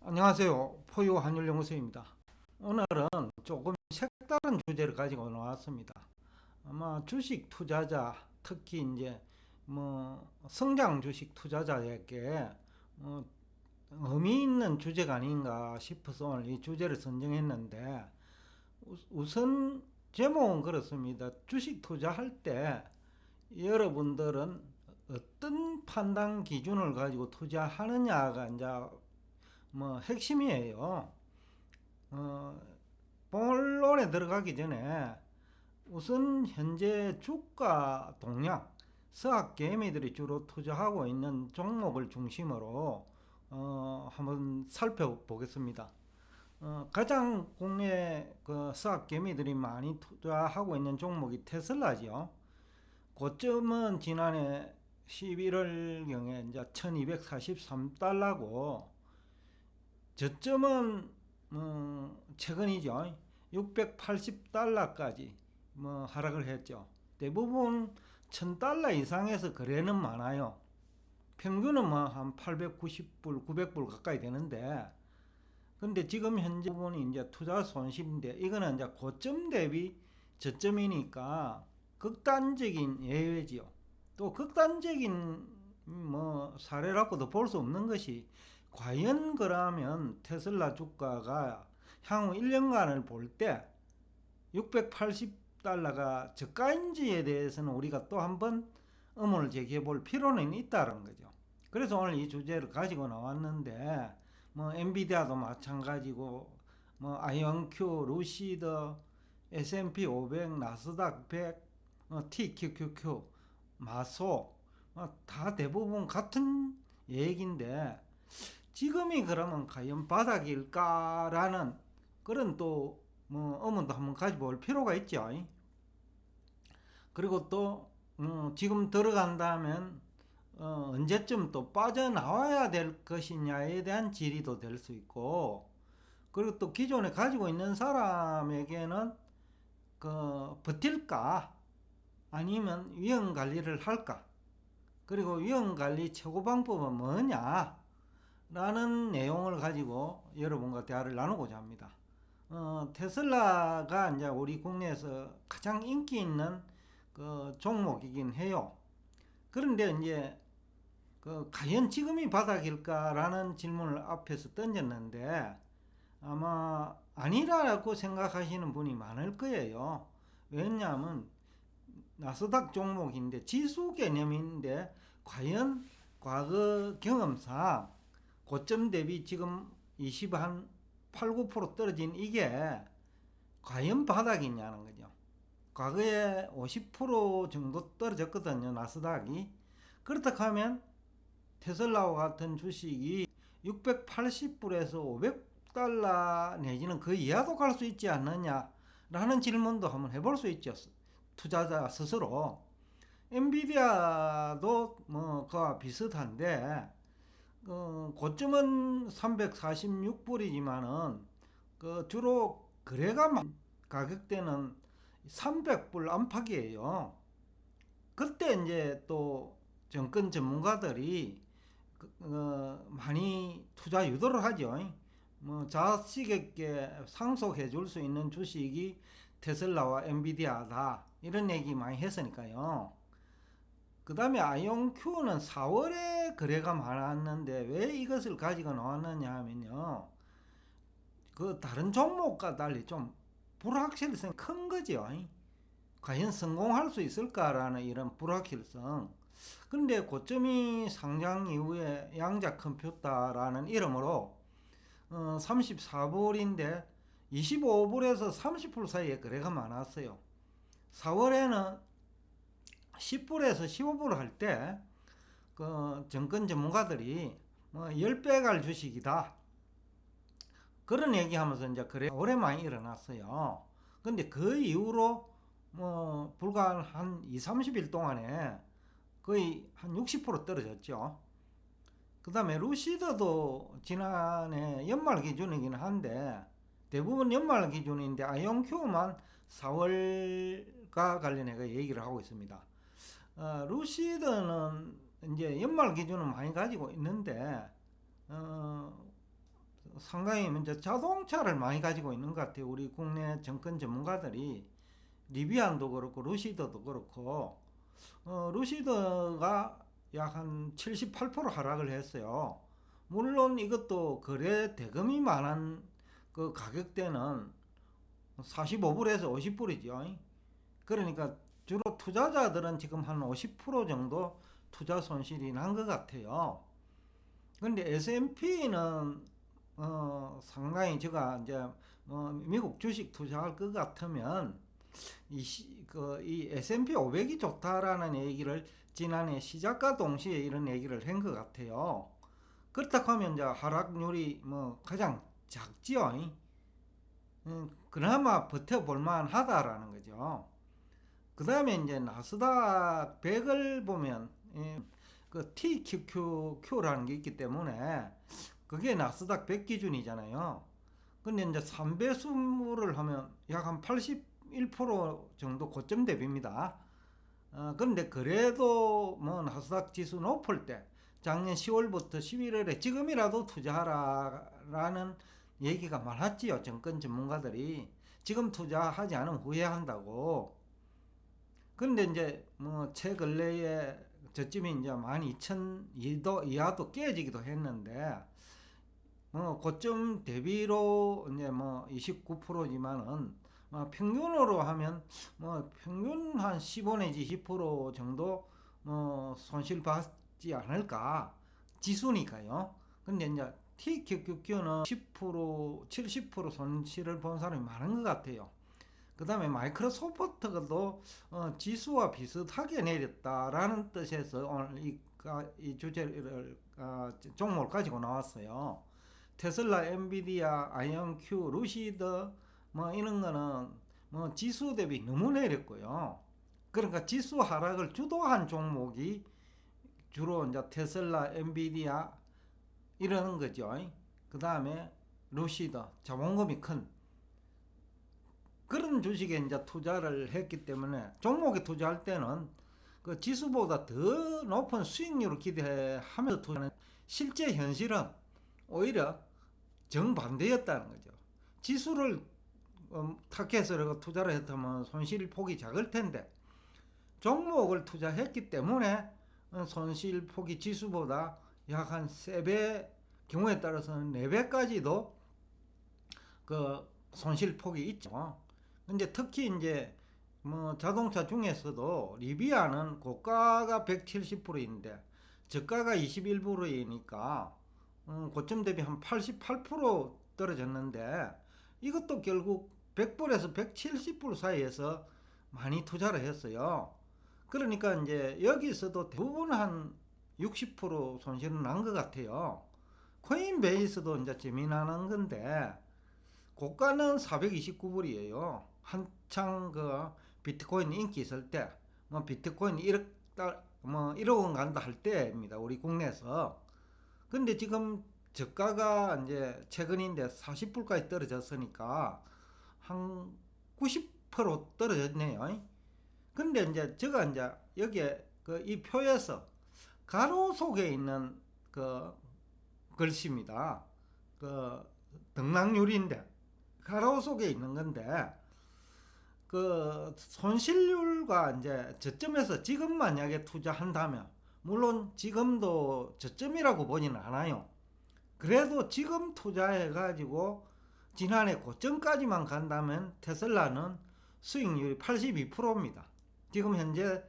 안녕하세요. 포유 한율연구소입니다. 오늘은 조금 색다른 주제를 가지고 나왔습니다. 아마 주식 투자자, 특히 이제 성장 주식 투자자에게 어, 의미 있는 주제가 아닌가 싶어서 오늘 이 주제를 선정했는데, 우선 제목은 그렇습니다. 주식 투자할 때 여러분들은 어떤 판단 기준을 가지고 투자하느냐가 이제 핵심이에요. 어, 본론에 들어가기 전에 우선 현재 주가 동향, 서학 개미들이 주로 투자하고 있는 종목을 중심으로 한번 살펴보겠습니다. 가장 국내 그 서학 개미들이 많이 투자하고 있는 종목이 테슬라죠. 고점은 지난해 11월경에 이제 1243달러고, 저점은 최근이죠. 680달러까지 하락을 했죠. 대부분 1000달러 이상에서 거래는 많아요. 평균은 한 890불, 900불 가까이 되는데, 근데 지금 현재 부분이 이제 투자 손실인데, 이거는 이제 고점 대비 저점이니까 극단적인 예외지요. 또 극단적인 사례라고도 볼 수 없는 것이, 과연 그러면 테슬라 주가가 향후 1년간을 볼 때 680달러가 저가인지에 대해서는 우리가 또 한번 의문을 제기해 볼 필요는 있다는 거죠. 그래서 오늘 이 주제를 가지고 나왔는데, 엔비디아도 마찬가지고, 아이언큐, 루시드, S&P 500, 나스닥 100, TQQQ, 마소, 다 대부분 같은 얘기인데, 지금이 그러면 과연 바닥일까라는 그런 또 의문도 한번 가져볼 필요가 있죠. 그리고 또 지금 들어간다면 언제쯤 또 빠져나와야 될 것이냐에 대한 질의도 될 수 있고, 그리고 또 기존에 가지고 있는 사람에게는 버틸까 아니면 위험 관리를 할까, 그리고 위험 관리 최고 방법은 뭐냐 라는 내용을 가지고 여러분과 대화를 나누고자 합니다. 테슬라가 이제 우리 국내에서 가장 인기 있는 그 종목이긴 해요. 그런데 이제 과연 지금이 바닥일까라는 질문을 앞에서 던졌는데, 아마 아니라고 생각하시는 분이 많을 거예요. 왜냐하면 나스닥 종목인데 지수 개념인데, 과연 과거 경험상 고점 대비 지금 20한 8, 9% 떨어진 이게 과연 바닥이냐는 거죠. 과거에 50% 정도 떨어졌거든요, 나스닥이. 그렇다 하면 테슬라와 같은 주식이 680불에서 500달러 내지는 그 이하도 갈 수 있지 않느냐라는 질문도 한번 해볼 수 있죠, 투자자 스스로. 엔비디아도 그와 비슷한데, 고점은 346불이지만은 주로 거래가 가격대는 300불 안팎이에요. 그때 이제 또 정권 전문가들이 많이 투자 유도를 하죠. 자식에게 상속해 줄 수 있는 주식이 테슬라와 엔비디아다, 이런 얘기 많이 했으니까요. 그 다음에 아이온큐는 4월에 거래가 많았는데 왜 이것을 가지고 나왔느냐 하면요, 다른 종목과 달리 좀 불확실성이 큰 거죠. 과연 성공할 수 있을까라는 이런 불확실성. 그런데 고점이 상장 이후에 양자 컴퓨터라는 이름으로 34불인데 25불에서 30불 사이에 거래가 많았어요. 4월에는 10불에서 15불 할 때 정권 전문가들이 10배 갈 주식이다, 그런 얘기하면서 이제 거래 오래 많이 일어났어요. 근데 그 이후로 불과 한 2, 30일 동안에 거의 한 60% 떨어졌죠. 그 다음에 루시드도 지난해 연말 기준이긴 한데, 대부분 연말 기준인데 아이온큐만 4월과 관련해서 얘기를 하고 있습니다. 루시드는 이제 연말 기준은 많이 가지고 있는데, 상당히 이제 자동차를 많이 가지고 있는 것 같아요. 우리 국내 정권 전문가들이 리비안도 그렇고 루시드도 그렇고 루시드가 약 한 78% 하락을 했어요. 물론 이것도 거래 대금이 많은 그 가격대는 45불에서 50불이죠. 그러니까 주로 투자자들은 지금 한 50% 정도 투자 손실이 난 것 같아요. 근데 S&P는 상당히 제가 이제 미국 주식 투자할 것 같으면 이 S&P 500이 좋다라는 얘기를 지난해 시작과 동시에 이런 얘기를 한 것 같아요. 그렇다고 하면 이제 하락률이 뭐 가장 작지요. 그나마 버텨볼 만하다라는 거죠. 그 다음에 이제 나스닥 100을 보면 그 TQQQ라는 게 있기 때문에 그게 나스닥 100 기준이잖아요. 근데 이제 3배수를 하면 약 한 81% 정도 고점 대비입니다. 그런데 그래도 뭐 나스닥 지수 높을 때 작년 10월부터 11월에 지금이라도 투자하라라는 얘기가 많았지요. 정권 전문가들이 지금 투자하지 않으면 후회한다고. 근데 이제 뭐 최근래에 저쯤이 이제 12,000 이하도 깨지기도 했는데 고점 대비로 이제 뭐 29%지만은 평균으로 하면 평균 한 15 내지 20% 정도 손실 받지 않을까 지수니까요. 근데 이제 TQQQ는 10% 70% 손실을 본 사람이 많은 것 같아요. 그 다음에 마이크로소프트도 지수와 비슷하게 내렸다라는 뜻에서 오늘 이 주제를 종목을 가지고 나왔어요. 테슬라, 엔비디아, 아이언큐, 루시드 뭐 이런 거는 뭐 지수 대비 너무 내렸고요. 그러니까 지수 하락을 주도한 종목이 주로 이제 테슬라, 엔비디아 이러는 거죠. 그 다음에 루시드, 자본금이 큰 그런 주식에 이제 투자를 했기 때문에 종목에 투자할 때는 그 지수보다 더 높은 수익률을 기대하면서 투자하는 실제 현실은 오히려 정반대였다는 거죠. 지수를 타겟으로 투자를 했다면 손실 폭이 작을 텐데 종목을 투자했기 때문에 손실 폭이 지수보다 약 한 3배, 경우에 따라서는 4배까지도 그 손실 폭이 있죠. 근데 특히 이제 뭐 자동차 중에서도 리비아는 고가가 170불인데 저가가 21불이니까 고점 대비 한 88% 떨어졌는데 이것도 결국 100불에서 170불 사이에서 많이 투자를 했어요. 그러니까 이제 여기서도 대부분 한 60% 손실은 난 것 같아요. 코인베이스도 이제 재미나는 건데 고가는 429불이에요. 한창 그 비트코인 인기 있을 때, 뭐 비트코인 1억 원 간다 할 때입니다. 우리 국내에서. 근데 지금 저가가 이제 최근인데 40불까지 떨어졌으니까 한 90% 떨어졌네요. 근데 이제 제가 이제 여기에 그 이 표에서 가로속에 있는 그 글씨입니다. 그 등락률인데 가로속에 있는 건데 그 손실률과 이제 저점에서 지금 만약에 투자한다면 물론 지금도 저점이라고 보지는 않아요. 그래도 지금 투자해 가지고 지난해 고점까지만 간다면 테슬라는 수익률이 82%입니다. 지금 현재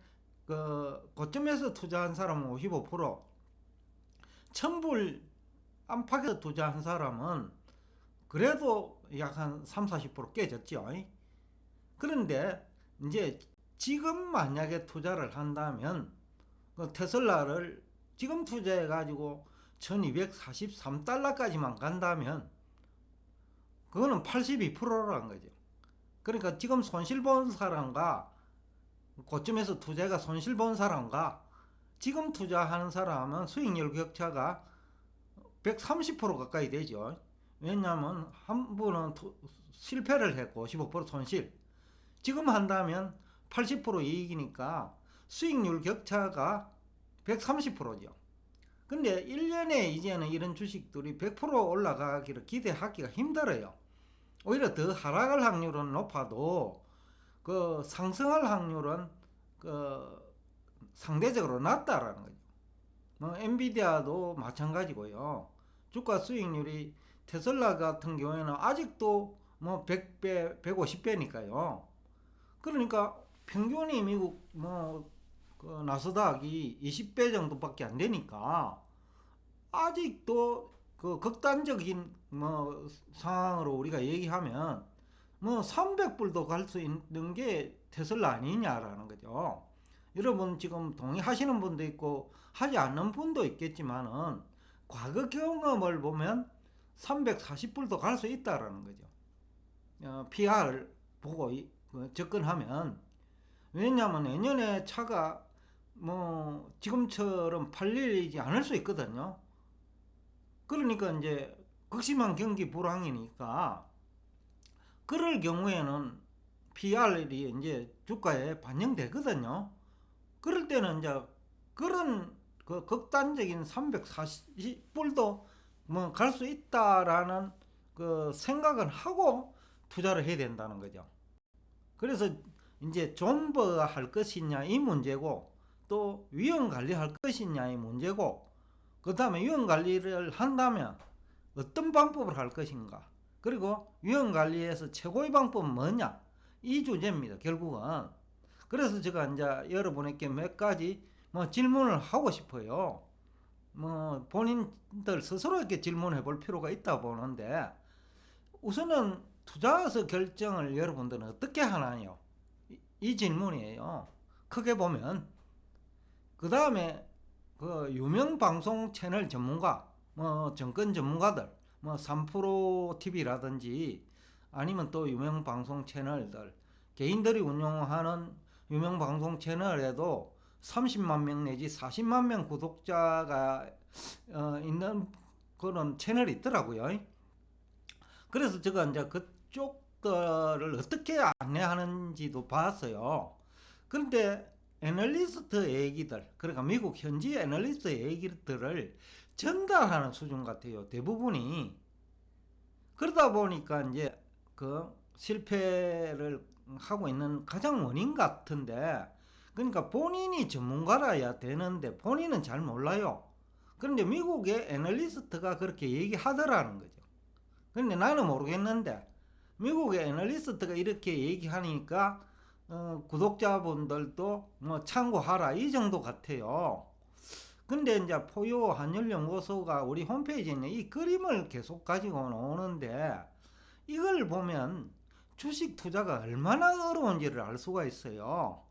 그 고점에서 투자한 사람은 55%, 1000불 안팎에서 투자한 사람은 그래도 약 한 3, 40% 깨졌죠. 그런데 이제 지금 만약에 투자를 한다면 그 테슬라를 지금 투자해 가지고 1243달러까지만 간다면 그거는 82%라는 거죠. 그러니까 지금 손실 본 사람과 고점에서 투자가 손실 본 사람과 지금 투자하는 사람은 수익률 격차가 130% 가까이 되죠. 왜냐하면 한 분은 실패를 했고 55% 손실, 지금 한다면 80% 이익이니까 수익률 격차가 130%죠. 근데 1년에 이제는 이런 주식들이 100% 올라가기를 기대하기가 힘들어요. 오히려 더 하락할 확률은 높아도 그 상승할 확률은 그 상대적으로 낮다라는 거죠. 뭐 엔비디아도 마찬가지고요. 주가 수익률이 테슬라 같은 경우에는 아직도 뭐 100배, 150배니까요. 그러니까 평균이 미국 그 나스닥이 20배 정도밖에 안 되니까 아직도 그 극단적인 상황으로 우리가 얘기하면 뭐 300불도 갈 수 있는 게 테슬라 아니냐라는 거죠. 여러분 지금 동의하시는 분도 있고 하지 않는 분도 있겠지만은 과거 경험을 보면 340불도 갈 수 있다라는 거죠. PR 보고 접근하면. 왜냐하면 내년에 차가 뭐 지금처럼 팔리지 않을 수 있거든요. 그러니까 이제 극심한 경기 불황이니까 그럴 경우에는 PR이 이제 주가에 반영되거든요. 그럴 때는 이제 그런 그 극단적인 340불도 뭐 갈 수 있다라는 그 생각은 하고 투자를 해야 된다는 거죠. 그래서 이제 존버가 할 것이냐 이 문제고, 또 위험 관리할 것이냐의 문제고, 그 다음에 위험 관리를 한다면 어떤 방법을 할 것인가, 그리고 위험 관리에서 최고의 방법은 뭐냐, 이 주제입니다 결국은. 그래서 제가 이제 여러분에게 몇 가지 질문을 하고 싶어요. 본인들 스스로 이렇게 질문해 볼 필요가 있다 보는데, 우선은 투자에서 결정을 여러분들은 어떻게 하나요? 이 질문이에요. 크게 보면. 그 다음에 그 유명 방송 채널 전문가, 정권 전문가들, 3프로 TV라든지 아니면 또 유명 방송 채널들, 개인들이 운영하는 유명 방송 채널에도 30만 명 내지 40만 명 구독자가 있는 그런 채널이 있더라고요. 그래서 제가 이제 그쪽들을 어떻게 안내하는지도 봤어요. 그런데 애널리스트 얘기들, 그러니까 미국 현지 애널리스트 얘기들을 전달하는 수준 같아요, 대부분이. 그러다 보니까 이제 그 실패를 하고 있는 가장 원인 같은데, 그러니까 본인이 전문가라야 되는데 본인은 잘 몰라요. 그런데 미국의 애널리스트가 그렇게 얘기하더라는 거죠. 근데 나는 모르겠는데 미국의 애널리스트가 이렇게 얘기하니까 구독자분들도 참고하라 이 정도 같아요. 근데 이제 포요 환율연구소가 우리 홈페이지에 있는 이 그림을 계속 가지고 나오는데, 이걸 보면 주식 투자가 얼마나 어려운지를 알 수가 있어요.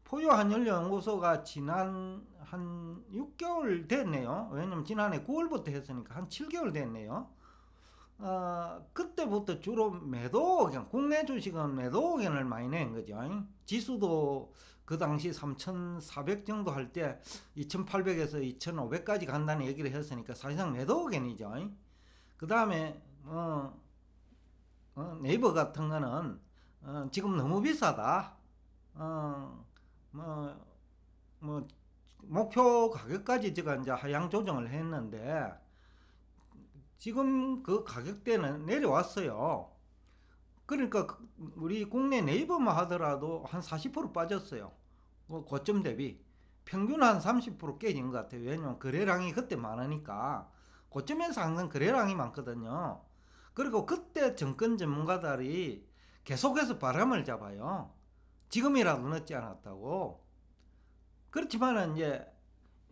포요 환율연구소가 지난 한 6개월 됐네요. 왜냐면 지난해 9월부터 했으니까 한 7개월 됐네요. 그때부터 주로 매도 의견, 국내 주식은 매도 의견을 많이 낸 거죠. 지수도 그 당시 3,400 정도 할 때 2,800에서 2,500까지 간다는 얘기를 했으니까 사실상 매도 의견이죠. 그 다음에 네이버 같은 거는 지금 너무 비싸다. 뭐, 목표 가격까지 제가 이제 하향 조정을 했는데 지금 그 가격대는 내려왔어요. 그러니까 우리 국내 네이버만 하더라도 한 40% 빠졌어요. 고점 대비 평균 한 30% 깨진 것 같아요. 왜냐면 거래량이 그때 많으니까. 고점에서 항상 거래량이 많거든요. 그리고 그때 정권 전문가들이 계속해서 바람을 잡아요. 지금이라도 늦지 않았다고. 그렇지만은 이제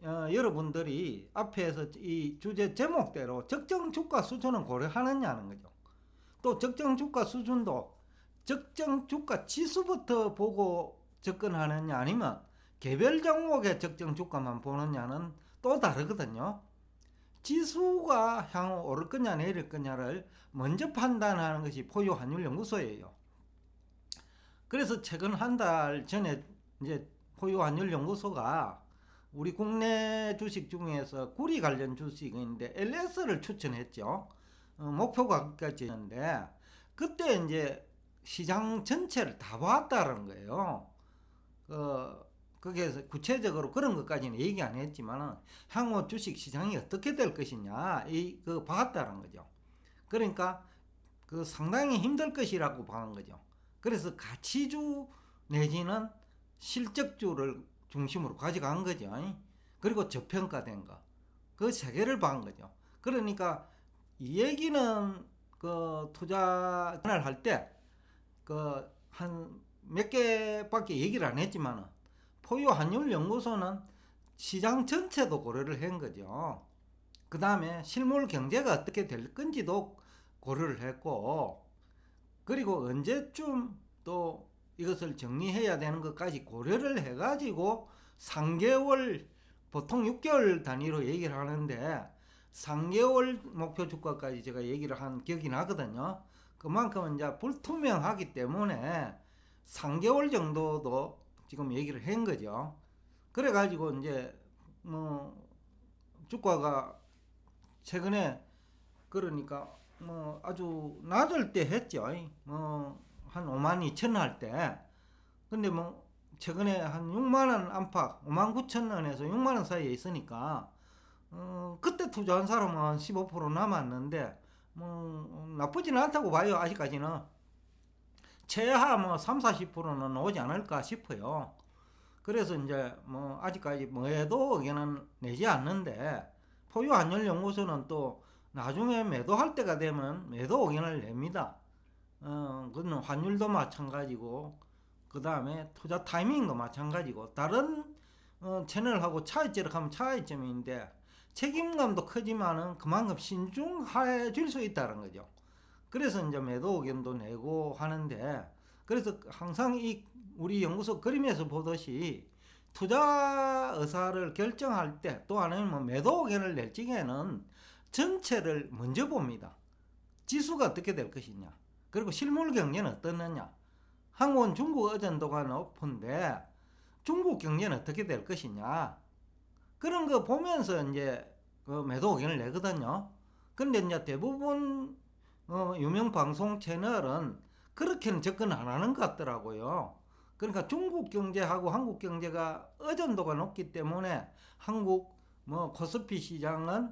여러분들이 앞에서 이 주제 제목대로 적정 주가 수준은 고려하느냐는 거죠. 또 적정 주가 수준도 적정 주가 지수부터 보고 접근하느냐 아니면 개별 종목의 적정 주가만 보느냐는 또 다르거든요. 지수가 향후 오를 거냐 내릴 거냐를 먼저 판단하는 것이 포유 환율 연구소예요. 그래서 최근 한 달 전에 이제 포유 환율 연구소가 우리 국내 주식 중에서 구리 관련 주식인데 LS를 추천했죠. 목표 가격까지 했는데 그때 이제 시장 전체를 다 봤다는 거예요. 거기에서 구체적으로 그런 것까지는 얘기 안 했지만은 향후 주식 시장이 어떻게 될 것이냐 봤다는 거죠. 그러니까 상당히 힘들 것이라고 보는 거죠. 그래서 가치주 내지는 실적주를 중심으로 가져간 거죠. 그리고 저평가된 거. 그 세 개를 본 거죠. 그러니까 이 얘기는 투자를 할 때 한 몇 개밖에 얘기를 안 했지만 포유 환율 연구소는 시장 전체도 고려를 한 거죠. 그 다음에 실물 경제가 어떻게 될 건지도 고려를 했고, 그리고 언제쯤 또 이것을 정리해야 되는 것까지 고려를 해가지고 3개월, 보통 6개월 단위로 얘기를 하는데 3개월 목표 주가까지 제가 얘기를 한 기억이 나거든요. 그만큼 이제 불투명하기 때문에 3개월 정도도 지금 얘기를 한 거죠. 그래가지고 이제 주가가 최근에 그러니까 아주 낮을 때 했죠. 한 5만 2천 할 때. 근데 최근에 한 6만 원 안팎, 5만 9천 원에서 6만 원 사이에 있으니까 그때 투자한 사람은 15% 남았는데 나쁘지는 않다고 봐요. 아직까지는 최하 3, 40%는 오지 않을까 싶어요. 그래서 이제 아직까지 매도 의견은 내지 않는데 포유 환율 연구소는 또 나중에 매도할 때가 되면 매도 의견을 냅니다. 그건 환율도 마찬가지고 그 다음에 투자 타이밍도 마찬가지고 다른 채널하고 차이점을 하면 차이점인데 책임감도 크지만은 그만큼 신중해질 수 있다는 거죠. 그래서 이제 매도 의견도 내고 하는데, 그래서 항상 우리 연구소 그림에서 보듯이 투자 의사를 결정할 때 또 아니면 매도 의견을 낼 적에는 전체를 먼저 봅니다. 지수가 어떻게 될 것이냐, 그리고 실물 경제는 어떻느냐. 한국은 중국 의존도가 높은데 중국 경제는 어떻게 될 것이냐, 그런 거 보면서 이제 매도 의견을 내거든요. 근데 이제 대부분 유명 방송 채널은 그렇게는 접근 안 하는 것 같더라고요. 그러니까 중국 경제하고 한국 경제가 의존도가 높기 때문에 한국 코스피 시장은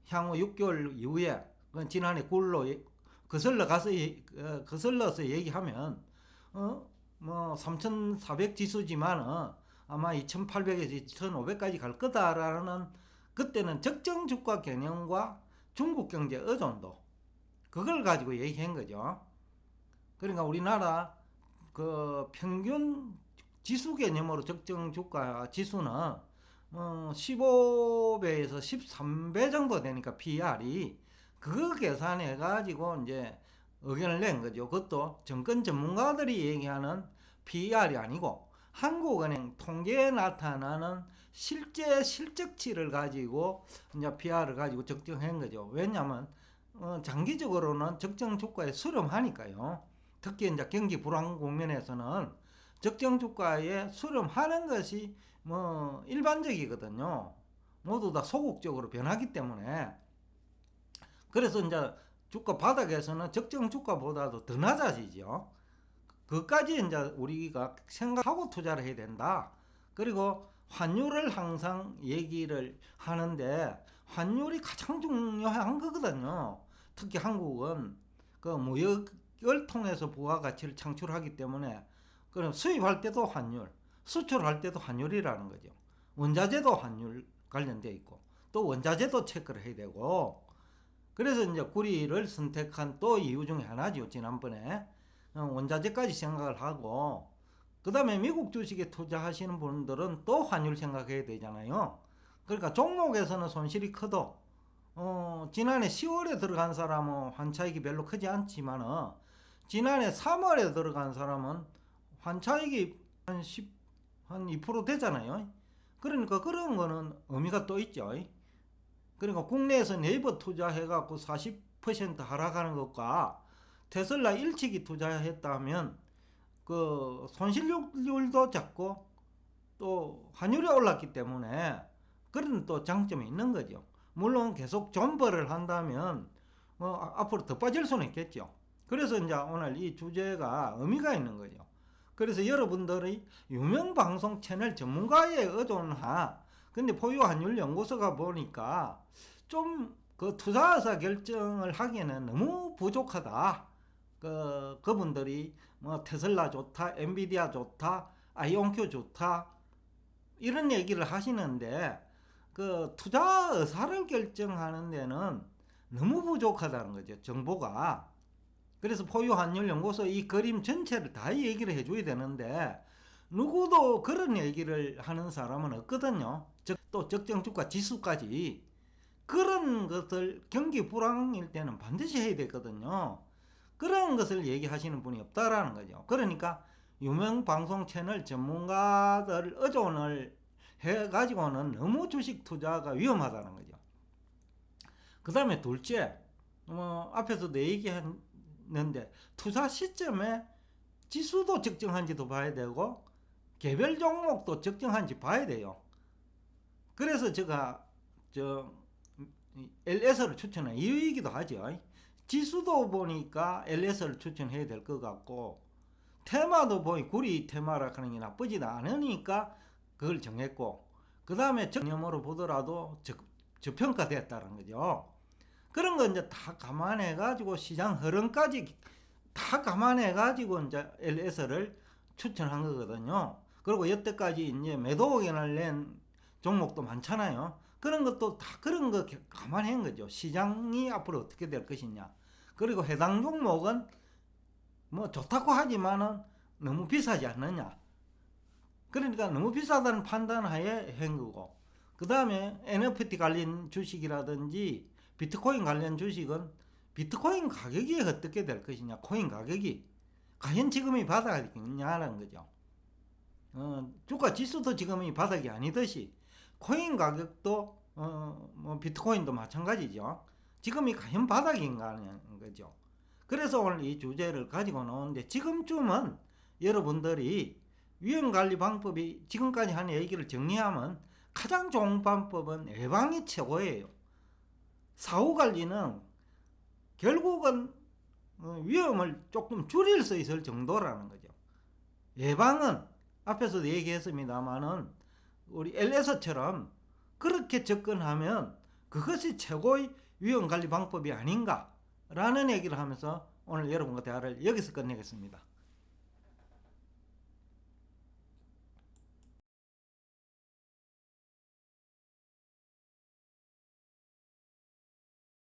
향후 6개월 이후에 지난해 9월로 거슬러서 얘기하면 3,400 지수지만 아마 2,800에서 2,500까지 갈 거다라는, 그때는 적정 주가 개념과 중국 경제 의존도 그걸 가지고 얘기한 거죠. 그러니까 우리나라 평균 지수 개념으로 적정 주가 지수는 15배에서 13배 정도 되니까 PR이 그거 계산해 가지고 이제 의견을 낸 거죠. 그것도 정권 전문가들이 얘기하는 PR이 아니고 한국은행 통계에 나타나는 실제 실적치를 가지고 이제 PR을 가지고 적정한 거죠. 왜냐하면 장기적으로는 적정 주가에 수렴하니까요. 특히 이제 경기 불황 국면에서는 적정 주가에 수렴하는 것이 일반적이거든요. 모두 다 소극적으로 변하기 때문에. 그래서 이제 주가 바닥에서는 적정 주가보다도 더 낮아지죠. 그것까지 이제 우리가 생각하고 투자를 해야 된다. 그리고 환율을 항상 얘기를 하는데 환율이 가장 중요한 거거든요. 특히 한국은 무역을 통해서 부가가치를 창출하기 때문에 그럼 수입할 때도 환율, 수출할 때도 환율이라는 거죠. 원자재도 환율 관련되어 있고 또 원자재도 체크를 해야 되고, 그래서 이제 구리를 선택한 또 이유 중에 하나죠. 지난번에 원자재까지 생각을 하고, 그 다음에 미국 주식에 투자하시는 분들은 또 환율 생각해야 되잖아요. 그러니까 종목에서는 손실이 커도 지난해 10월에 들어간 사람은 환차익이 별로 크지 않지만 지난해 3월에 들어간 사람은 환차익이 한 2% 되잖아요. 그러니까 그런 거는 의미가 또 있죠. 그러니까 국내에서 네이버 투자해갖고 40% 하락하는 것과 테슬라 일찍이 투자했다면 그 손실률도 작고 또 환율이 올랐기 때문에 그런 또 장점이 있는 거죠. 물론 계속 존버를 한다면 앞으로 더 빠질 수는 있겠죠. 그래서 이제 오늘 이 주제가 의미가 있는 거죠. 그래서 여러분들이 유명 방송 채널 전문가에 의존하. 근데 포유환율연구소가 보니까 좀 그 투자 의사 결정을 하기에는 너무 부족하다. 그분들이 뭐 테슬라 좋다, 엔비디아 좋다, 아이온큐 좋다 이런 얘기를 하시는데 그 투자 의사를 결정하는 데는 너무 부족하다는 거죠, 정보가. 그래서 포유환율연구소 이 그림 전체를 다 얘기를 해줘야 되는데 누구도 그런 얘기를 하는 사람은 없거든요. 또 적정주가 지수까지 그런 것을 경기 불황일 때는 반드시 해야 되거든요. 그런 것을 얘기하시는 분이 없다라는 거죠. 그러니까 유명 방송 채널 전문가들 의존을 해가지고는 너무 주식 투자가 위험하다는 거죠. 그 다음에 둘째, 앞에서도 얘기했는데 투자 시점에 지수도 적정한지도 봐야 되고 개별 종목도 적정한지 봐야 돼요. 그래서 제가 LS를 추천해 이유이기도 하죠. 지수도 보니까 LS를 추천해야 될 것 같고 테마도 보니 구리 테마라 하는 게 나쁘지도 않으니까 그걸 정했고 그 다음에 전념으로 보더라도 저평가됐다는 거죠. 그런 거 이제 다 감안해 가지고 시장 흐름까지 다 감안해 가지고 이제 LS를 추천한 거거든요. 그리고 여태까지 이제 매도 의견을 낸 종목도 많잖아요. 그런 것도 다 그런 거 감안한 거죠. 시장이 앞으로 어떻게 될 것이냐. 그리고 해당 종목은 뭐 좋다고 하지만은 너무 비싸지 않느냐. 그러니까 너무 비싸다는 판단하에 한 거고. 그 다음에 NFT 관련 주식이라든지 비트코인 관련 주식은 비트코인 가격이 어떻게 될 것이냐. 코인 가격이 과연 지금이 바닥이냐는 거죠. 주가 지수도 지금이 바닥이 아니듯이 코인 가격도 뭐 비트코인도 마찬가지죠. 지금이 과연 바닥인가 하는 거죠. 그래서 오늘 이 주제를 가지고 나오는데 지금쯤은 여러분들이 위험관리 방법이 지금까지 한 얘기를 정리하면 가장 좋은 방법은 예방이 최고예요. 사후관리는 결국은 위험을 조금 줄일 수 있을 정도라는 거죠. 예방은 앞에서도 얘기했습니다만은 우리 LS처럼 그렇게 접근하면 그것이 최고의 위험관리 방법이 아닌가 라는 얘기를 하면서 오늘 여러분과 대화를 여기서 끝내겠습니다.